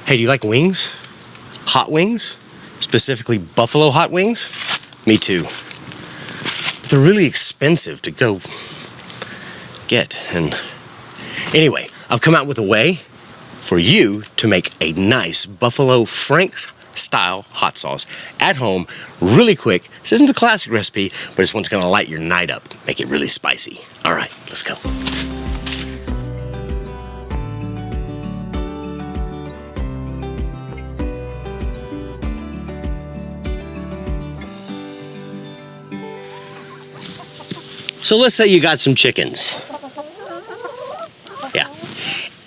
Hey, do you like wings? Hot wings? Specifically buffalo hot wings? Me too. But they're really expensive to go get. And anyway, I've come out with a way for you to make a nice Buffalo Frank's style hot sauce at home really quick. This isn't the classic recipe, but this one's gonna light your night up, make it really spicy. All right, let's go. So let's say you got some chickens. Yeah.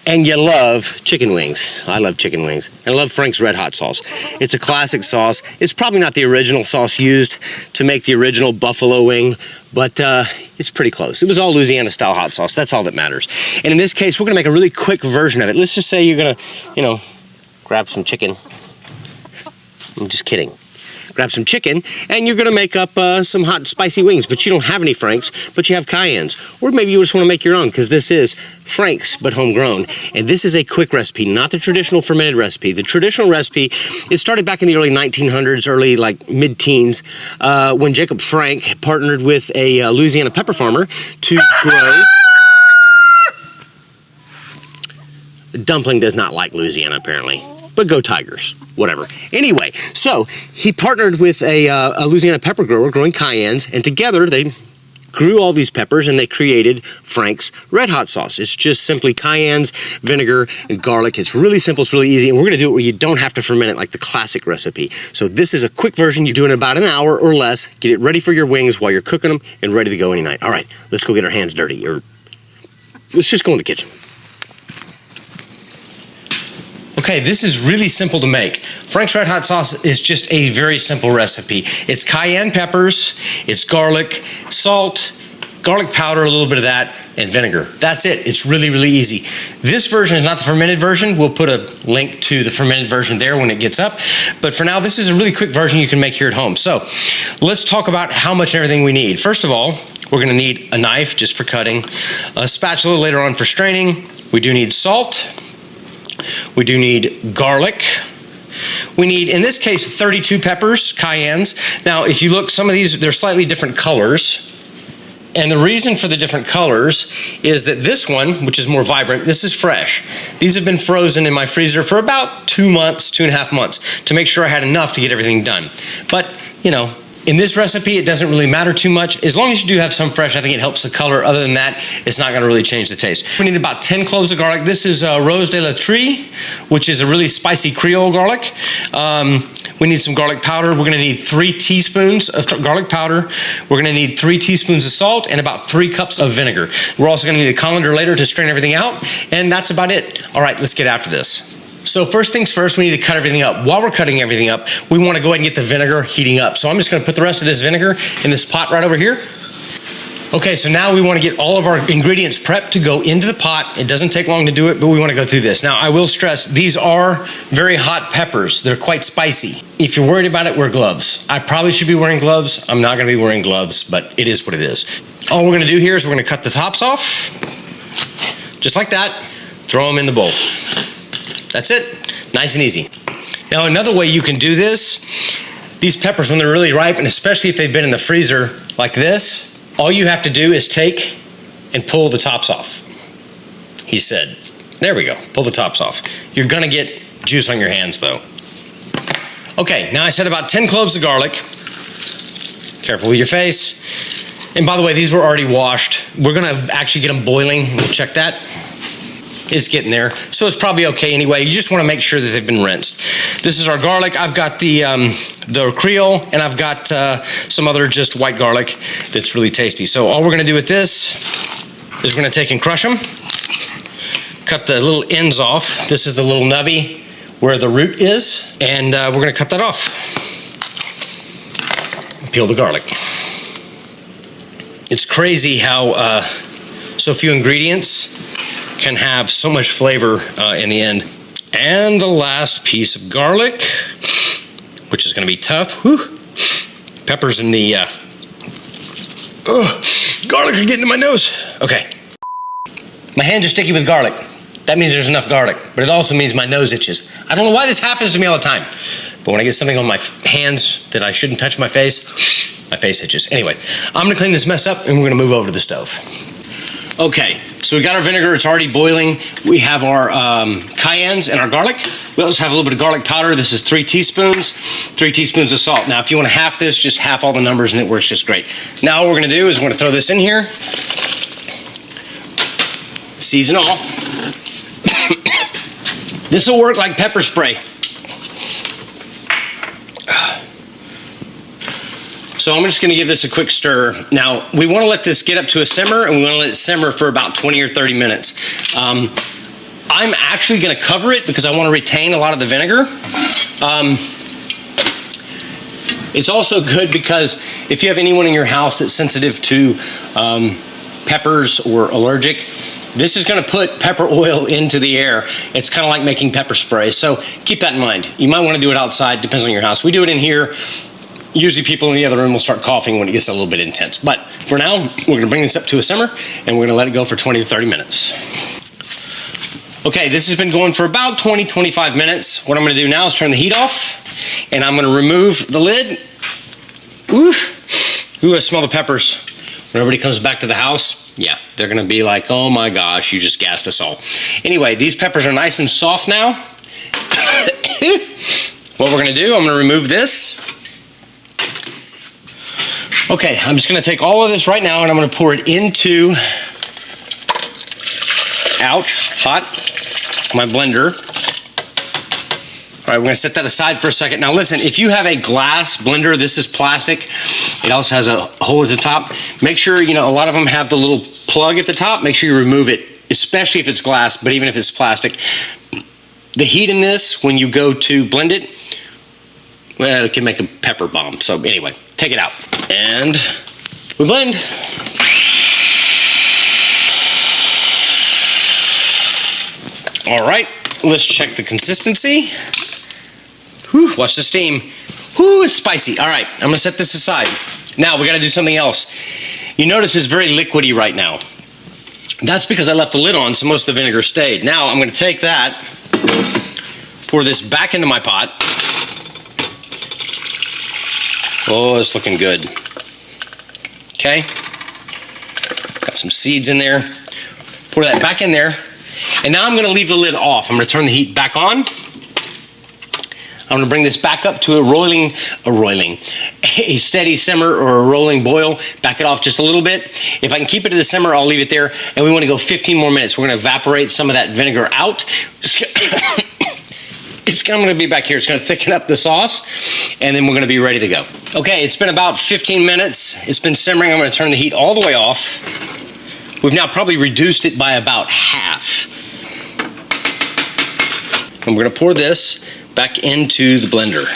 And you love chicken wings. I love chicken wings. I love Frank's Red Hot sauce. It's a classic sauce. It's probably not the original sauce used to make the original buffalo wing, but it's pretty close. It was all Louisiana style hot sauce. That's all that matters. And in this case, we're gonna make a really quick version of it. Let's just say you're gonna, grab some chicken. I'm just kidding. Grab some chicken, and you're gonna make up some hot, spicy wings, but you don't have any Frank's, but you have Cayennes. Or maybe you just wanna make your own, because this is Frank's, but homegrown. And this is a quick recipe, not the traditional fermented recipe. The traditional recipe, it started back in the early 1900s, early mid-teens, when Jacob Frank partnered with a Louisiana pepper farmer to grow. Dumpling does not like Louisiana, apparently. But go Tigers, whatever. Anyway, so he partnered with a Louisiana pepper grower growing cayennes, and together they grew all these peppers and they created Frank's Red Hot sauce. It's just simply cayennes, vinegar, and garlic. It's really simple, it's really easy, and we're gonna do it where you don't have to ferment it like the classic recipe. So this is a quick version. You do it in about an hour or less. Get it ready for your wings while you're cooking them and ready to go any night. All right, let's go get our hands dirty, or let's just go in the kitchen. Okay, this is really simple to make. Frank's Red Hot sauce is just a very simple recipe. It's cayenne peppers, it's garlic, salt, garlic powder, a little bit of that, and vinegar. That's it. It's really, really easy. This version is not the fermented version. We'll put a link to the fermented version there when it gets up. But for now, this is a really quick version you can make here at home. So let's talk about how much and everything we need. First of all, we're gonna need a knife just for cutting, a spatula later on for straining. We do need salt. We do need garlic. We need, in this case, 32 peppers, cayennes. Now, if you look, some of these, they're slightly different colors. And the reason for the different colors is that this one, which is more vibrant, this is fresh. These have been frozen in my freezer for about 2 months, 2.5 months, to make sure I had enough to get everything done. But, in this recipe, it doesn't really matter too much. As long as you do have some fresh, I think it helps the color. Other than that, it's not gonna really change the taste. We need about 10 cloves of garlic. This is Rose de la Tree, which is a really spicy Creole garlic. We need some garlic powder. We're gonna need 3 teaspoons of garlic powder. We're gonna need 3 teaspoons of salt and about 3 cups of vinegar. We're also gonna need a colander later to strain everything out, and that's about it. All right, let's get after this. So first things first, we need to cut everything up. While we're cutting everything up, we want to go ahead and get the vinegar heating up. So I'm just going to put the rest of this vinegar in this pot right over here. Okay, so now we want to get all of our ingredients prepped to go into the pot. It doesn't take long to do it, but we want to go through this. Now, I will stress, these are very hot peppers. They're quite spicy. If you're worried about it, wear gloves. I probably should be wearing gloves. I'm not going to be wearing gloves, but it is what it is. All we're going to do here is we're going to cut the tops off, just like that. Throw them in the bowl. That's it, nice and easy. Now another way you can do this, these peppers when they're really ripe, and especially if they've been in the freezer like this, all you have to do is take and pull the tops off. He said, there we go, pull the tops off. You're gonna get juice on your hands though. Okay, now I said about 10 cloves of garlic. Careful with your face. And by the way, these were already washed. We're gonna actually get them boiling, we'll check that. It's getting there, so it's probably okay anyway. You just want to make sure that they've been rinsed. This is our garlic. I've got the Creole, and I've got some other just white garlic that's really tasty. So all we're going to do with this is we're going to take and crush them, cut the little ends off. This is the little nubby where the root is, and we're going to cut that off. Peel the garlic. It's crazy how so few ingredients can have so much flavor in the end. And the last piece of garlic, which is gonna be tough. Whew. Peppers in the, garlic are getting in my nose. Okay. My hands are sticky with garlic. That means there's enough garlic, but it also means my nose itches. I don't know why this happens to me all the time, but when I get something on my hands that I shouldn't touch my face itches. Anyway, I'm gonna clean this mess up and we're gonna move over to the stove. Okay, so we got our vinegar, it's already boiling. We have our cayennes and our garlic. We also have a little bit of garlic powder. This is 3 teaspoons, 3 teaspoons of salt. Now, if you want to half this, just half all the numbers and it works just great. Now what we're gonna do is we're gonna throw this in here. Seeds and all. This will work like pepper spray. So I'm just gonna give this a quick stir. Now, we wanna let this get up to a simmer and we wanna let it simmer for about 20 or 30 minutes. I'm actually gonna cover it because I wanna retain a lot of the vinegar. It's also good because if you have anyone in your house that's sensitive to peppers or allergic, this is gonna put pepper oil into the air. It's kind of like making pepper spray, so keep that in mind. You might wanna do it outside, depends on your house. We do it in here. Usually people in the other room will start coughing when it gets a little bit intense. But for now, we're gonna bring this up to a simmer and we're gonna let it go for 20 to 30 minutes. Okay, this has been going for about 20, 25 minutes. What I'm gonna do now is turn the heat off and I'm gonna remove the lid. Ooh, I smell the peppers. When everybody comes back to the house, yeah, they're gonna be like, oh my gosh, you just gassed us all. Anyway, these peppers are nice and soft now. What we're gonna do, I'm gonna remove this. Okay, I'm just gonna take all of this right now and I'm gonna pour it into, ouch, hot, my blender. All right, we're gonna set that aside for a second. Now listen, if you have a glass blender, this is plastic. It also has a hole at the top. Make sure, you know, a lot of them have the little plug at the top. Make sure you remove it, especially if it's glass, but even if it's plastic. The heat in this, when you go to blend it, well, it can make a pepper bomb. So anyway, take it out. And we blend. All right, let's check the consistency. Whew, watch the steam. Whew, it's spicy. All right, I'm gonna set this aside. Now we gotta do something else. You notice it's very liquidy right now. That's because I left the lid on, so most of the vinegar stayed. Now I'm gonna take that, pour this back into my pot. Oh, it's looking good. Okay, got some seeds in there. Pour that back in there. And now I'm gonna leave the lid off. I'm gonna turn the heat back on. I'm gonna bring this back up to a steady simmer or a rolling boil. Back it off just a little bit. If I can keep it at the simmer, I'll leave it there. And we wanna go 15 more minutes. We're gonna evaporate some of that vinegar out. I'm gonna be back here. It's gonna thicken up the sauce, and then we're gonna be ready to go. Okay, it's been about 15 minutes. It's been simmering. I'm gonna turn the heat all the way off. We've now probably reduced it by about half. And we're gonna pour this back into the blender.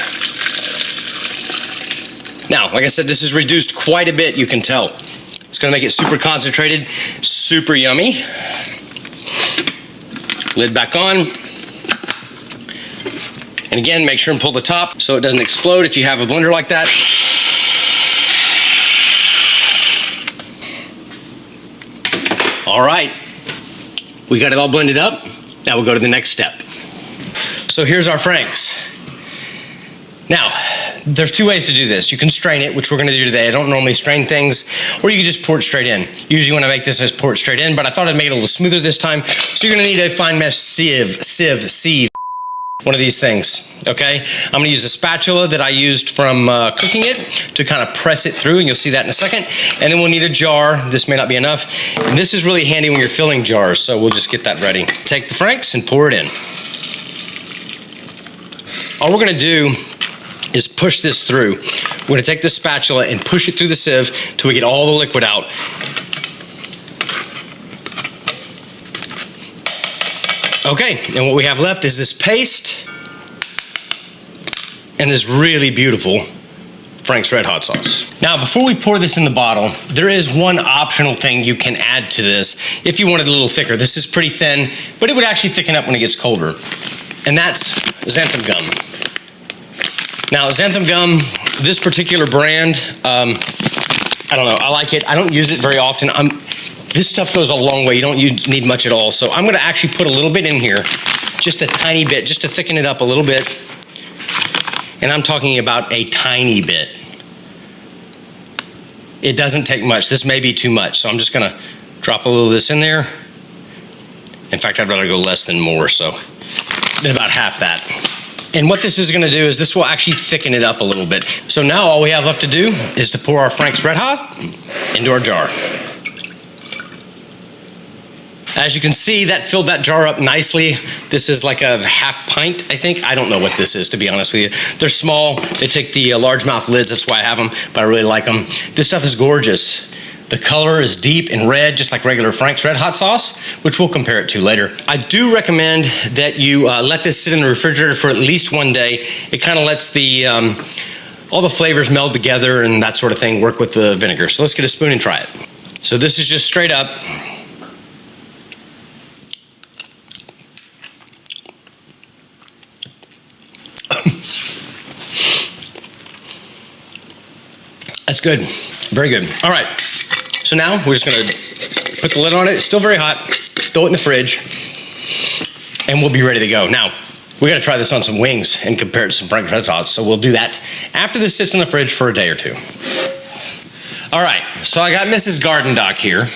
Now, like I said, this is reduced quite a bit, you can tell. It's gonna make it super concentrated, super yummy. Lid back on. And again, make sure and pull the top so it doesn't explode if you have a blender like that. All right, we got it all blended up. Now we'll go to the next step. So here's our Franks. Now, there's 2 ways to do this. You can strain it, which we're gonna do today. I don't normally strain things, or you can just pour it straight in. Usually when I make this, I just pour it straight in, but I thought I'd make it a little smoother this time. So you're gonna need a fine mesh sieve, one of these things, okay? I'm gonna use a spatula that I used from cooking it to kind of press it through, and you'll see that in a second. And then we'll need a jar. This may not be enough. And this is really handy when you're filling jars, so we'll just get that ready. Take the Franks and pour it in. All we're gonna do is push this through. We're gonna take the spatula and push it through the sieve till we get all the liquid out. Okay, and what we have left is this paste and this really beautiful Frank's Red Hot sauce. Now, before we pour this in the bottle, there is one optional thing you can add to this if you want it a little thicker. This is pretty thin, but it would actually thicken up when it gets colder. And that's xanthan gum. Now, xanthan gum, this particular brand, I don't know, I like it. I don't use it very often. This stuff goes a long way. You don't need much at all. So I'm gonna actually put a little bit in here, just a tiny bit, just to thicken it up a little bit. And I'm talking about a tiny bit. It doesn't take much. This may be too much, so I'm just gonna drop a little of this in there. In fact, I'd rather go less than more, so about half that. And what this is gonna do is this will actually thicken it up a little bit. So now all we have left to do is to pour our Frank's Red Hot into our jar. As you can see, that filled that jar up nicely. This is like a half pint, I think. I don't know what this is, to be honest with you. They're small. They take the largemouth lids. That's why I have them, but I really like them. This stuff is gorgeous. The color is deep and red, just like regular Frank's Red Hot sauce, which we'll compare it to later. I do recommend that you let this sit in the refrigerator for at least 1 day. It kind of lets the all the flavors meld together and that sort of thing, work with the vinegar. So let's get a spoon and try it. So this is just straight up. That's good, very good. All right. So now we're just gonna put the lid on it. It's still very hot. Throw it in the fridge, and we'll be ready to go. Now, we gotta try this on some wings and compare it to some Frank's Red Hots. So we'll do that after this sits in the fridge for a day or two. All right, so I got Mrs. Garden Doc here,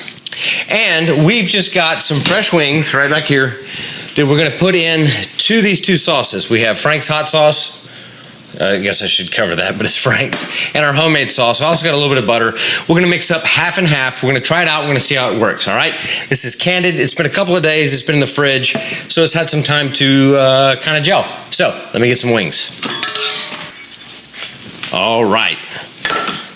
and we've just got some fresh wings right back here that we're gonna put in to these two sauces. We have Frank's hot sauce. I guess I should cover that, but it's Frank's. And our homemade sauce. I also got a little bit of butter. We're gonna mix up half and half. We're gonna try it out. We're gonna see how it works, all right? This is candid. It's been a couple of days. It's been in the fridge, so it's had some time to kind of gel. So let me get some wings. All right.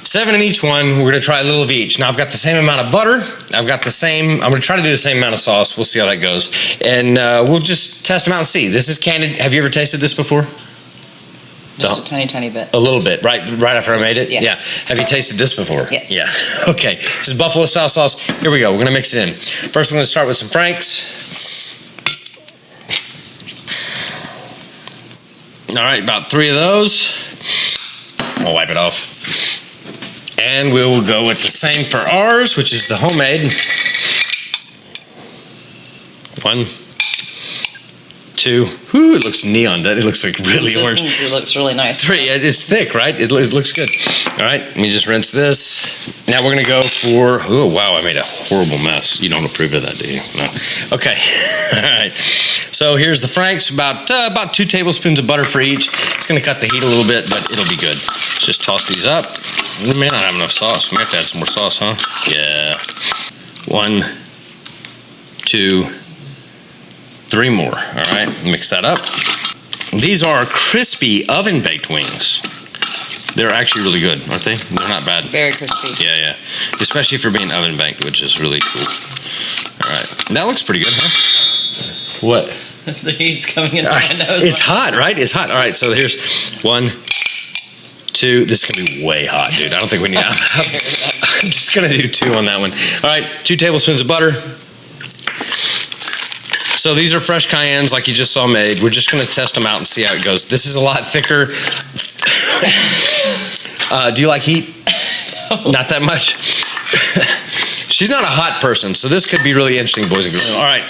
7 in each one. We're gonna try a little of each. Now I've got the same amount of butter. I'm gonna try to do the same amount of sauce. We'll see how that goes. And we'll just test them out and see. This is candid. Have you ever tasted this before? Just a tiny, tiny bit. A little bit, right after I made it? Yes. Yeah. Have you tasted this before? Yes. Yeah. Okay. This is buffalo style sauce. Here we go. We're gonna mix it in. First, we're gonna start with some Frank's. All right, about 3 of those. I'll wipe it off. And we will go with the same for ours, which is the homemade. 1, 2. Whew, it looks neon. It looks like really orange. Consistency looks really nice. 3. It's thick, right? It looks good. All right, let me just rinse this. Now we're gonna go for. Oh wow, I made a horrible mess. You don't approve of that, do you? No. Okay. All right. So here's the Frank's. About 2 tablespoons of butter for each. It's gonna cut the heat a little bit, but it'll be good. Let's just toss these up. We may not have enough sauce. We may have to add some more sauce, huh? Yeah. 1, 2, 3 more. All right, mix that up. These are crispy oven-baked wings. They're actually really good, aren't they? They're not bad. Very crispy. Yeah. Especially for being oven-baked, which is really cool. All right, that looks pretty good, huh? What? The heat's coming into my nose. It's hot, right? It's hot. All right, so here's 1, 2. This is gonna be way hot, dude. I don't think we need. I'm just gonna do 2 on that one. All right, 2 tablespoons of butter. So these are fresh cayennes like you just saw made. We're just gonna test them out and see how it goes. This is a lot thicker. Do you like heat? No. Not that much? She's not a hot person, so this could be really interesting, boys and girls. All right.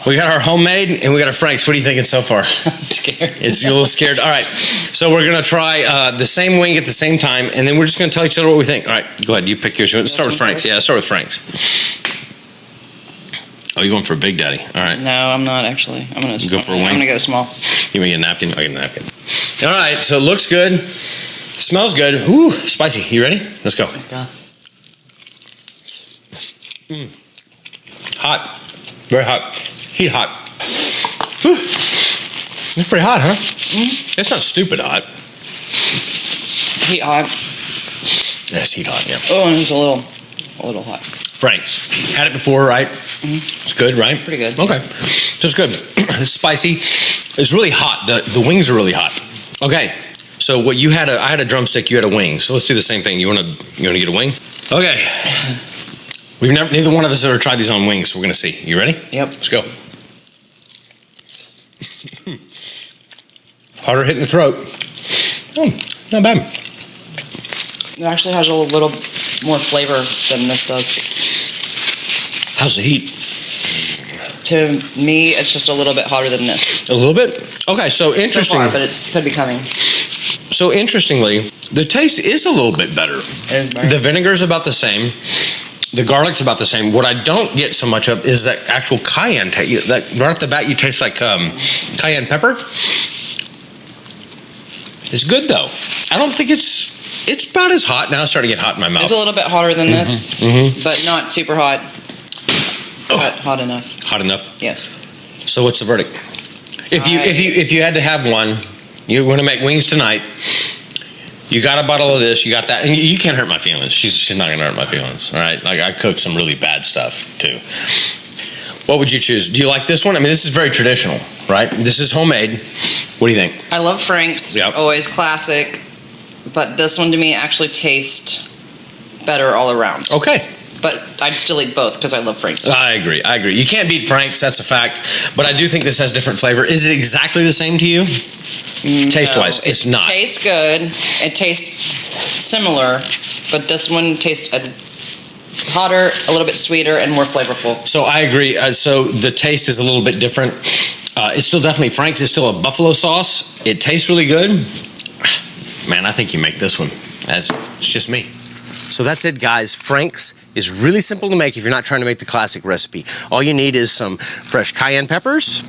We got our homemade and we got our Frank's. What are you thinking so far? I'm scared. It's a little scared. All right. So we're gonna try the same wing at the same time, and then we're just gonna tell each other what we think. All right, go ahead. You pick yours. Let's start with Frank's. Yeah, let's start with Frank's. Oh, you're going for a Big Daddy. All right. No, I'm not actually. I'm gonna go for a wing. I'm gonna go small. You want to get a napkin? I'll get a napkin. All right. So it looks good. Smells good. Ooh, spicy. You ready? Let's go. Let's go. Hot. Very hot. Heat hot. Whew. It's pretty hot, huh? Mm-hmm. It's not stupid hot. Heat hot. Yeah, it's heat hot, yeah. Oh, and it's a little hot. Frank's. Had it before, right? Mm-hmm. It's good, right? Pretty good. Okay. Just good. It's spicy. It's really hot. The wings are really hot. Okay. So what you had, I had a drumstick, you had a wing. So let's do the same thing. You wanna get a wing? Okay. Neither one of us have ever tried these on wings, so we're gonna see. You ready? Yep. Let's go. Harder hitting the throat. Oh, not bad. It actually has a little more flavor than this does. How's the heat? To me, it's just a little bit hotter than this. A little bit? Okay, so interesting. So far, but it's could be coming. So interestingly, the taste is a little bit better. The vinegar's about the same. The garlic's about the same. What I don't get so much of is that actual cayenne taste. That right off the bat, you taste like cayenne pepper. It's good though. I don't think it's about as hot. Now it's starting to get hot in my mouth. It's a little bit hotter than this, but not super hot. But hot enough. Hot enough? Yes. So what's the verdict? If you had to have one, you want to make wings tonight. You got a bottle of this, you got that, and you can't hurt my feelings. She's not gonna hurt my feelings, all right? Like I cook some really bad stuff too. What would you choose? Do you like this one? I mean, this is very traditional, right? This is homemade. What do you think? I love Frank's. Yep. Always classic. But this one to me actually tastes better all around. Okay. But I'd still eat both because I love Frank's. I agree. You can't beat Frank's, that's a fact. But I do think this has different flavor. Is it exactly the same to you? Taste-wise, it's not. It tastes good. It tastes similar, but this one tastes hotter, a little bit sweeter, and more flavorful. So I agree. So the taste is a little bit different. It's still definitely Frank's. It's still a buffalo sauce. It tastes really good. Man, I think you make this one. It's just me. So that's it, guys. Frank's is really simple to make if you're not trying to make the classic recipe. All you need is some fresh cayenne peppers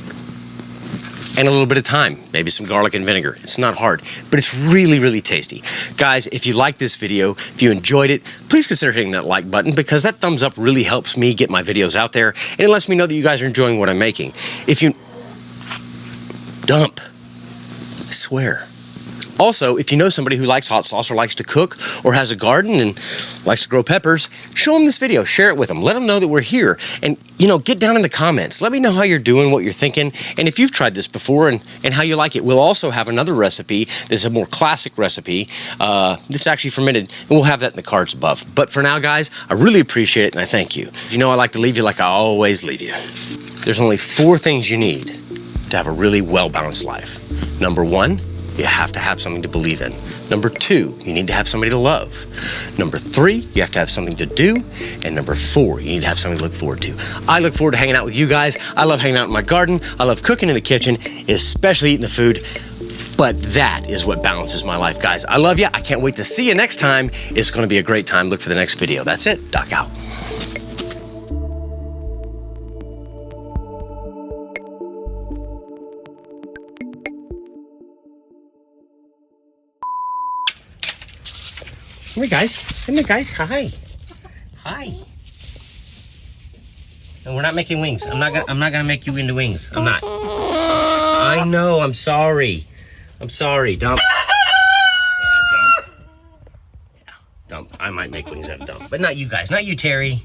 and a little bit of thyme, maybe some garlic and vinegar. It's not hard, but it's really, really tasty. Guys, if you like this video, if you enjoyed it, please consider hitting that like button because that thumbs up really helps me get my videos out there and it lets me know that you guys are enjoying what I'm making. If you dump, I swear. Also, if you know somebody who likes hot sauce or likes to cook or has a garden and likes to grow peppers, show them this video, share it with them, let them know that we're here, and get down in the comments. Let me know how you're doing, what you're thinking, and if you've tried this before and how you like it. We'll also have another recipe that's a more classic recipe that's actually fermented, and we'll have that in the cards above. But for now, guys, I really appreciate it, and I thank you. You know I like to leave you like I always leave you. There's only 4 things you need to have a really well-balanced life. Number 1, you have to have something to believe in. Number 2, you need to have somebody to love. Number 3, you have to have something to do. And number 4, you need to have something to look forward to. I look forward to hanging out with you guys. I love hanging out in my garden. I love cooking in the kitchen, especially eating the food. But that is what balances my life, guys. I love you. I can't wait to see you next time. It's going to be a great time. Look for the next video. That's it. Doc out. Come here, guys. Come here, guys. Hi. Hi. No, we're not making wings. I'm not gonna make you into wings. I'm not. I know. I'm sorry. I'm sorry. Dump. Dump. Yeah, dump. I might make wings out of dump, but not you guys. Not you, Terry.